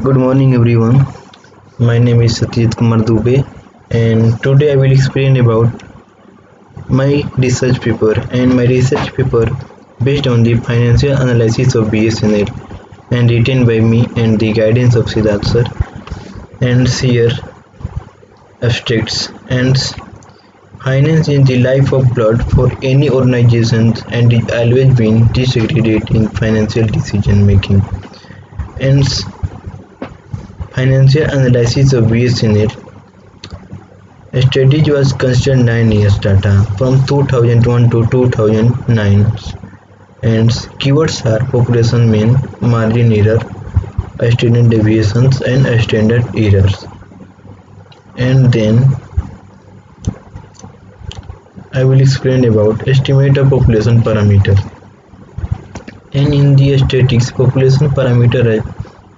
Good morning everyone. My name is Satyajit Kumar Dubey and today I will explain about my research paper and my research paper based on the financial analysis of BSNL and written by me and the guidance of Siddharth sir and here abstracts and finance is the life of blood for any organization and it always been disaggregated in financial decision making and financial analysis of BSNL strategy was considered 9 years data from 2001 to 2009 and keywords are population mean, margin error, standard deviations and standard errors. And then I will explain about estimate of population parameter. And in the statistics, population parameter is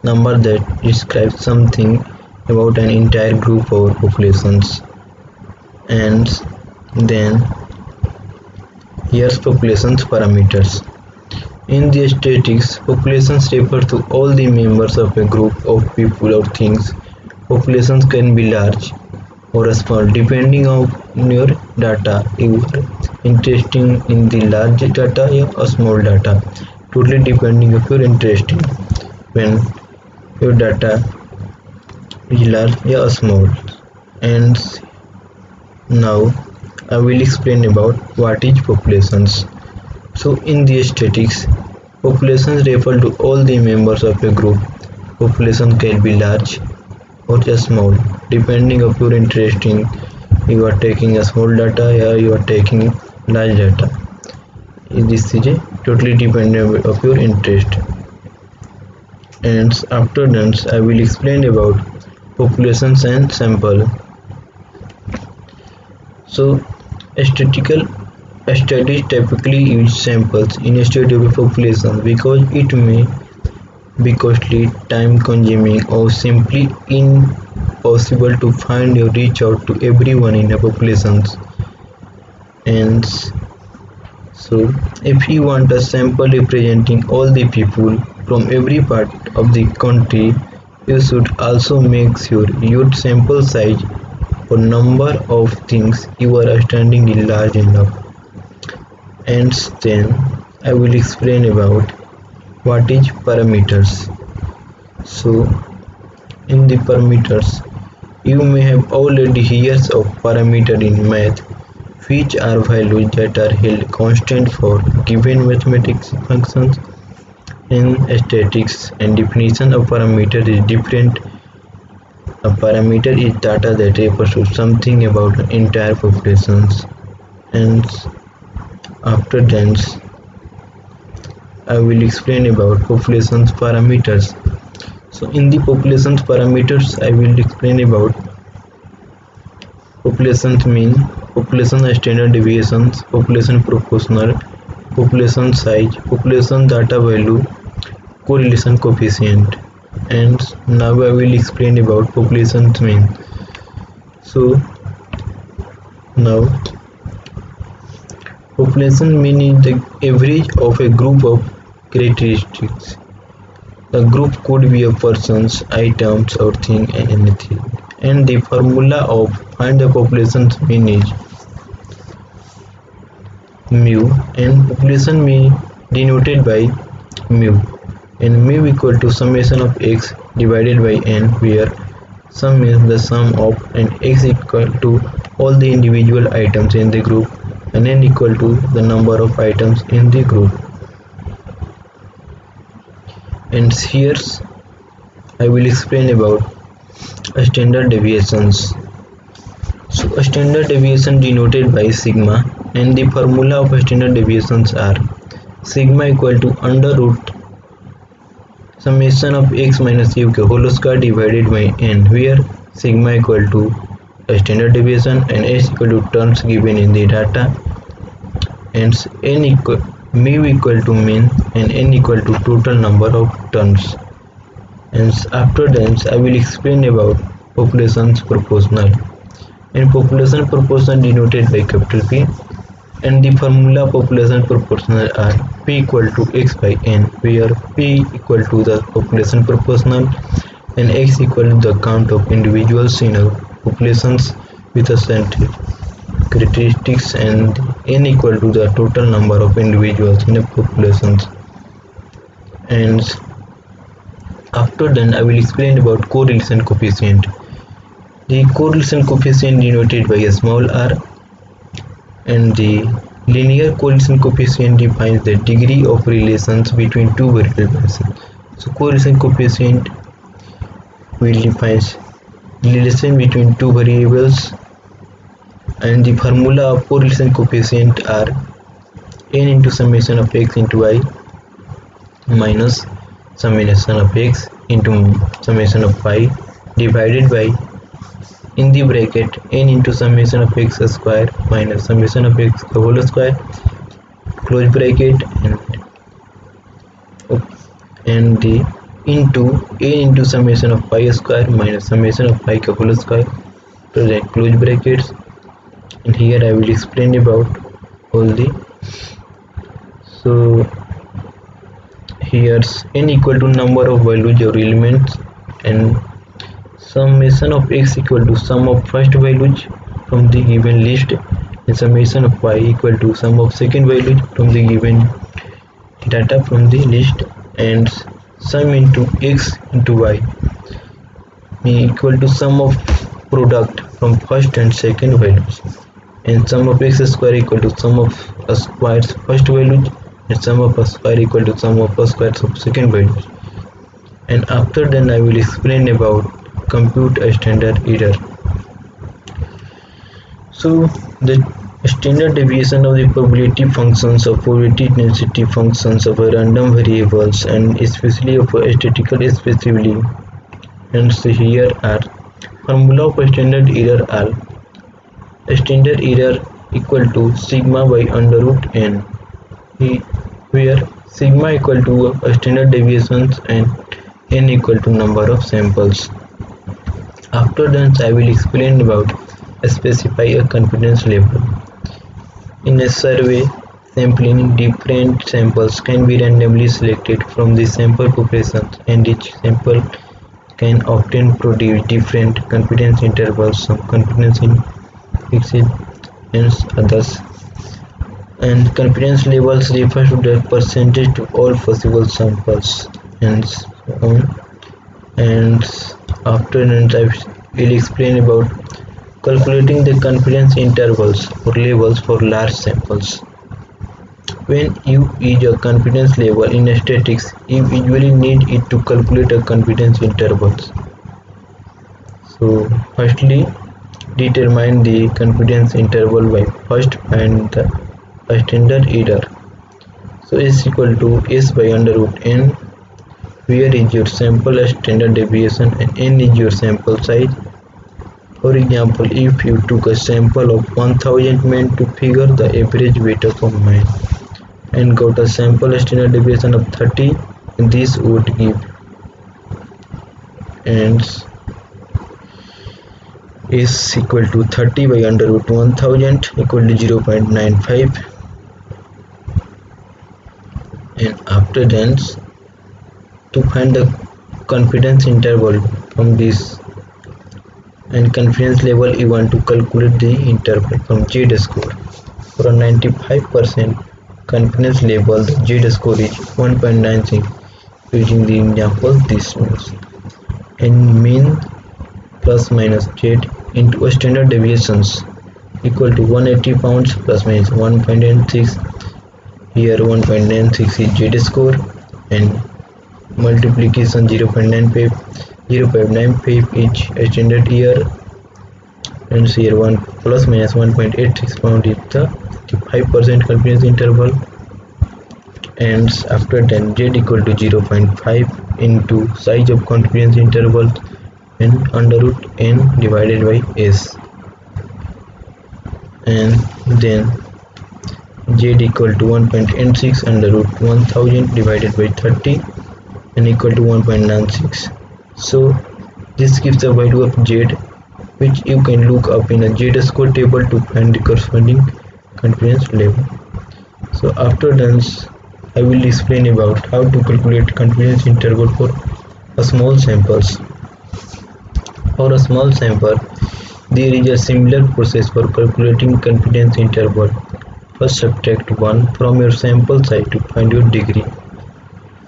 number that describes something about an entire group or populations. And then here's populations parameters. In the statistics, populations refer to all the members of a group of people or things. Populations can be large or small depending on your data. You are interested in the large data or small data, totally depending if you're interested when your data is large or small. And now I will explain about what is populations. So in the statistics, populations refer to all the members of a group. Population can be large or just small depending of your interest in you are taking a small data or you are taking large data. This is a totally dependent of your interest. And after that I will explain about populations and sample. So statistical studies typically use samples in a study of a population because it may be costly, time consuming or simply impossible to find or reach out to everyone in a population. And so if you want a sample representing all the people from every part of the country, you should also make sure your sample size or number of things you are studying is large enough. And then I will explain about what is parameters. So in the parameters, you may have already heard of parameter in math, which are values that are held constant for given mathematics functions. In statistics, and definition of parameter is different. A parameter is data that refers to something about an entire populations. And after that I will explain about populations parameters. So in the populations parameters I will explain about population mean, population standard deviations, population proportional, population size, population data value, correlation coefficient. And now I will explain about population mean. So now population mean is the average of a group of characteristics. The group could be of persons, items or thing and anything. And the formula of find the population mean is mu, and population mean denoted by mu, and mu equal to summation of x divided by n, where sum is the sum of and x equal to all the individual items in the group and n equal to the number of items in the group. And here I will explain about standard deviations. So a standard deviation denoted by sigma, and the formula of standard deviations are sigma equal to under root summation of x minus u whole square divided by n, where sigma equal to a standard deviation and s equal to terms given in the data, and n equal mu equal to mean and n equal to total number of terms. And after that I will explain about populations proportional, and population proportion denoted by capital P, and the formula population proportional are P equal to x by n, where P equal to the population proportional and x equal to the count of individuals in a populations with a central characteristics, and n equal to the total number of individuals in a populations. And after then I will explain about correlation coefficient. The correlation coefficient denoted by a small r, and the linear correlation coefficient defines the degree of relations between two variables. So correlation coefficient will define relation between two variables, and the formula of correlation coefficient are n into summation of x into y minus summation of x into summation of y divided by, in the bracket, n into summation of x square minus summation of x whole square, close bracket, and the into n into summation of pi square minus summation of pi whole square, close brackets. And here I will explain about all the. So here's n equal to number of values or elements, and summation of x equal to sum of first values from the given list, and summation of y equal to sum of second values from the given data from the list, and sum into x into y equal to sum of product from first and second values, and sum of x square equal to sum of a square's first values, and sum of a square equal to sum of a square's of second values. And after then I will explain about compute a standard error. So the standard deviation of the probability functions of probability density functions of a random variables, and especially of a statistical specifically. And so here are formula of a standard error are: a standard error equal to sigma by under root n, where sigma equal to a standard deviations and n equal to number of samples. After that I will explain about specify a confidence level. In a survey, sampling different samples can be randomly selected from the sample populations, and each sample can often produce different confidence intervals, some confidence in fixed and others. And confidence levels refer to the percentage to all possible samples, and so on. And after that I will explain about calculating the confidence intervals or levels for large samples. When you use a confidence level in statistics, you usually need it to calculate a confidence intervals. So firstly, determine the confidence interval by first find the standard error. So s equal to s by under root n, where is your sample standard deviation and n is your sample size. For example, if you took a sample of 1000 men to figure the average weight of a man and got a sample standard deviation of 30, this would give, and is equal to 30 by under root 1000 equal to 0.95. And after that, to find the confidence interval from this and confidence level, you want to calculate the interval from z-score. For a 95% confidence level, the z-score is 1.96. Using the example, this means n mean plus minus z into a standard deviations equal to 180 pounds plus minus 1.96. Here 1.96 is z-score, and multiplication 0.95 is a standard error, and here 1 plus minus 1.86 pound is the 5% confidence interval. And after that, z equal to 0.5 into size of confidence interval and under root n divided by s, and then z equal to 1.86 under root 1000 divided by 30 and equal to 1.96. So this gives the value of z, which you can look up in a z-score table to find the corresponding confidence level. So after that, I will explain about how to calculate confidence interval for a small samples. For a small sample, there is a similar process for calculating confidence interval. First, subtract 1 from your sample size to find your degree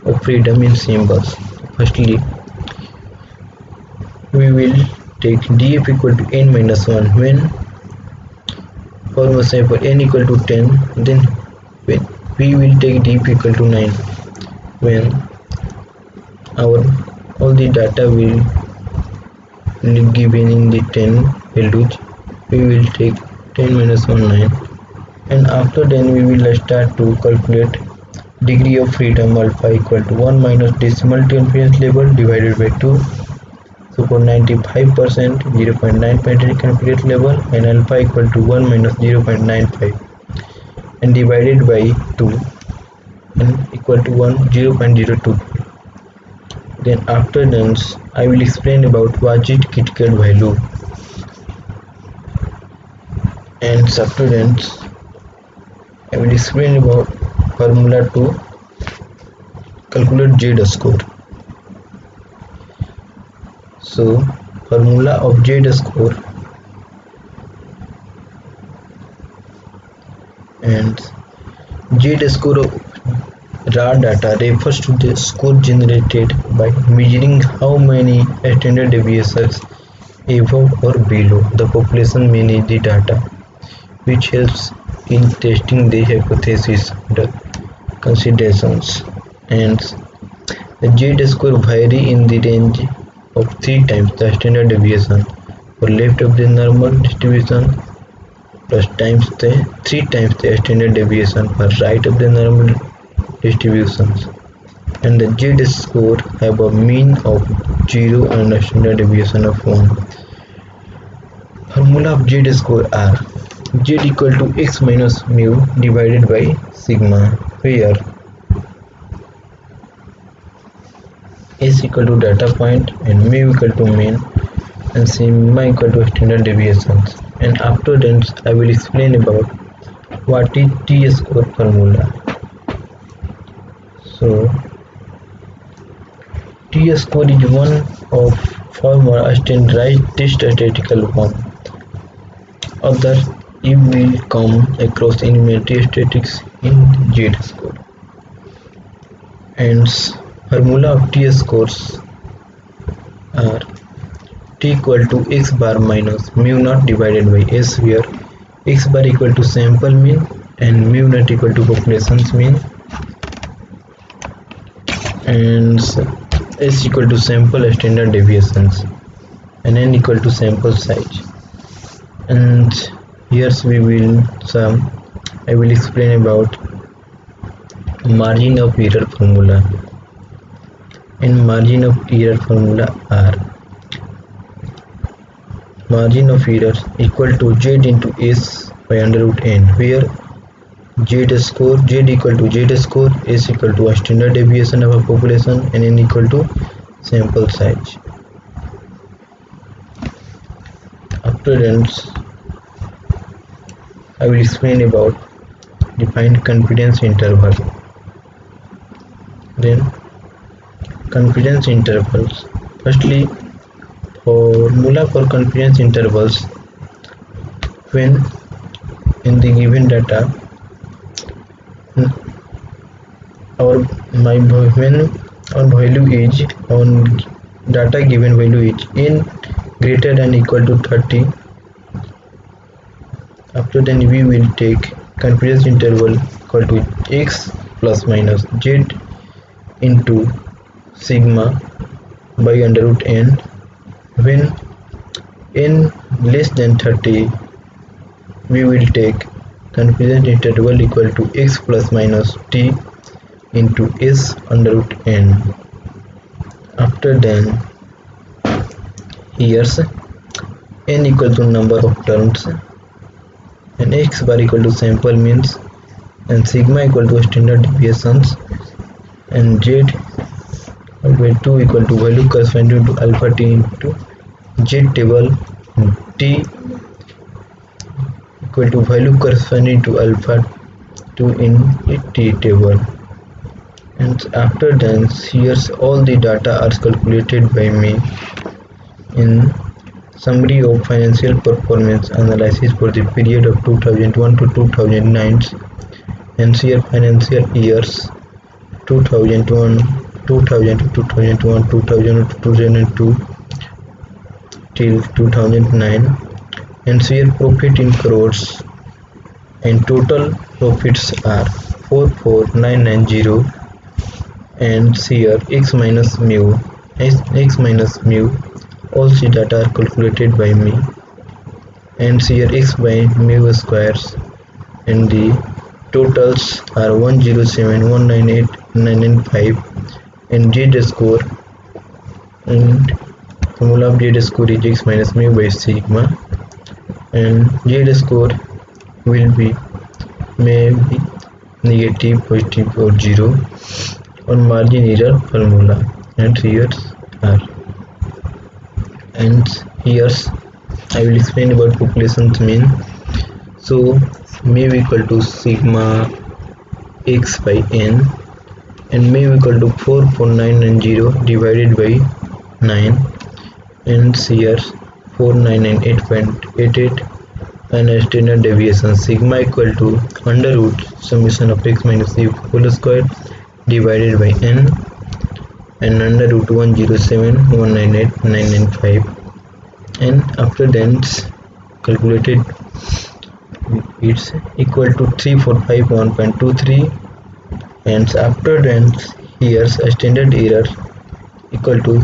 of freedom in symbols. Firstly, we will take df equal to n minus 1 when for our sample n equal to 10, then when we will take df equal to 9 when our all the data will given in the 10 values. We will take 10 minus 1 9, and after then we will start to calculate degree of freedom alpha equal to 1 minus decimal confidence level divided by 2. So for 95%, 0.9 confidence level, and alpha equal to 1 minus 0.95 and divided by 2 and equal to 0.02. Then after that I will explain about what is KitKat value, and after that I will explain about formula to calculate Z score. So formula of Z score, and Z score of raw data refers to the score generated by measuring how many standard deviations above or below the population mean in the data, which helps in testing the hypothesis under considerations. And the Z score vary in the range of 3 times the standard deviation for left of the normal distribution plus 3 times the standard deviation for right of the normal distributions, and the Z score have a mean of 0 and a standard deviation of 1. Formula of Z score are Z equal to x minus mu divided by sigma, where S equal to data point and mu equal to mean and sigma equal to standard deviations. And after that I will explain about what is T score formula. So T score is one of former standardized statistical one. Other you will come across in statistics in Z score. And formula of T scores are T equal to x bar minus mu naught divided by S, where x bar equal to sample mean and mu naught equal to population's mean, and S equal to sample standard deviations, and N equal to sample size. And here I will explain about margin of error formula. And margin of error formula are margin of error equal to Z into S by under root n, where Z equal to Z score, S equal to a standard deviation of a population, and N equal to sample size. After that I will explain about defined confidence interval. Then confidence intervals. Firstly, formula for confidence intervals: when in the given data when our value is on data given value is n greater than equal to 30. After then we will take confidence interval equal to x plus minus z into sigma by under root n. When n less than 30, we will take confidence interval equal to x plus minus t into s under root n. After then here's n equal to number of terms, and x bar equal to sample means, and sigma equal to standard deviations, and z by 2 equal to value corresponding to alpha t into z table, and t equal to value corresponding to alpha 2 in the t table. And after that here's all the data are calculated by me in Summary of financial performance analysis for the period of 2001 to 2009. NCR financial years 2001, 2000 to 2001, 2000 to 2002 till 2009. NCR profit in crores and total profits are 44990 and CR x minus mu x minus mu. All C data are calculated by me and CR x by mu squares, and the totals are 107, 198, 995 and Z score, and formula of Z score is x minus mu by sigma, and Z score will be maybe negative, positive or 0 on margin error formula. And here's are, and here's I will explain about population's mean. So mu equal to sigma x by n, and mu equal to 44990 divided by 9, and here 4998.88, and a standard deviation sigma equal to under root summation of x minus c whole square divided by n, and under root 107, 198, 995, and after that calculated it's equal to 3451.23, and after that here's a standard error equal to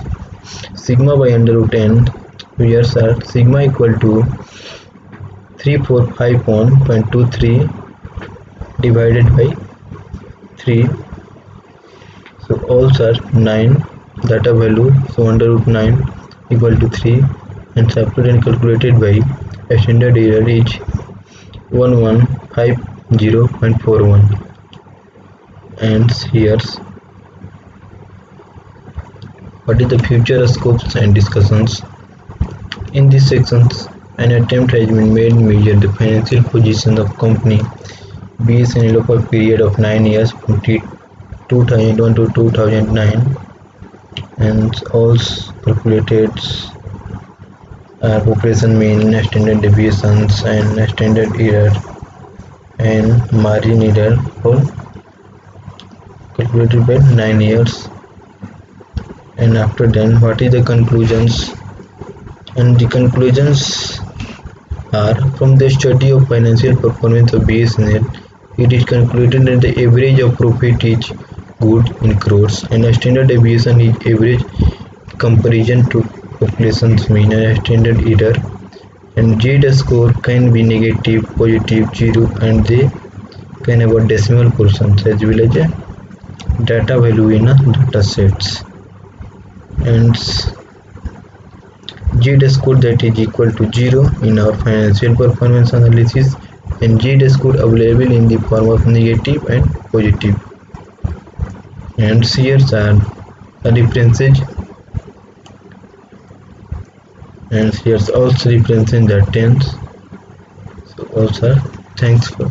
sigma by under root n. Here's are sigma equal to 3451.23 divided by 3, so all are 9 data value, so under root 9 equal to 3, and after then calculated by a standard error is 1150.41. and here's what is the future scopes and discussions. In these sections, an attempt has been made to measure the financial position of company BSNL for a period of 9 years from 2001 to 2009, and also calculated population mean, standard deviations and standard error and margin error for calculated by 9 years. And after then what is the conclusions, and the conclusions are from the study of financial performance of BSNL, it is concluded that the average of profit is good in crores, and a standard deviation is average comparison to population's mean and a standard error, and Z score can be negative, positive, 0, and they can have a decimal portions as well as a data value in a data sets, and Z score that is equal to 0 in our financial performance analysis, and Z score available in the form of negative and positive, and here's are the references, and here's also referencing the tens. So also thanks for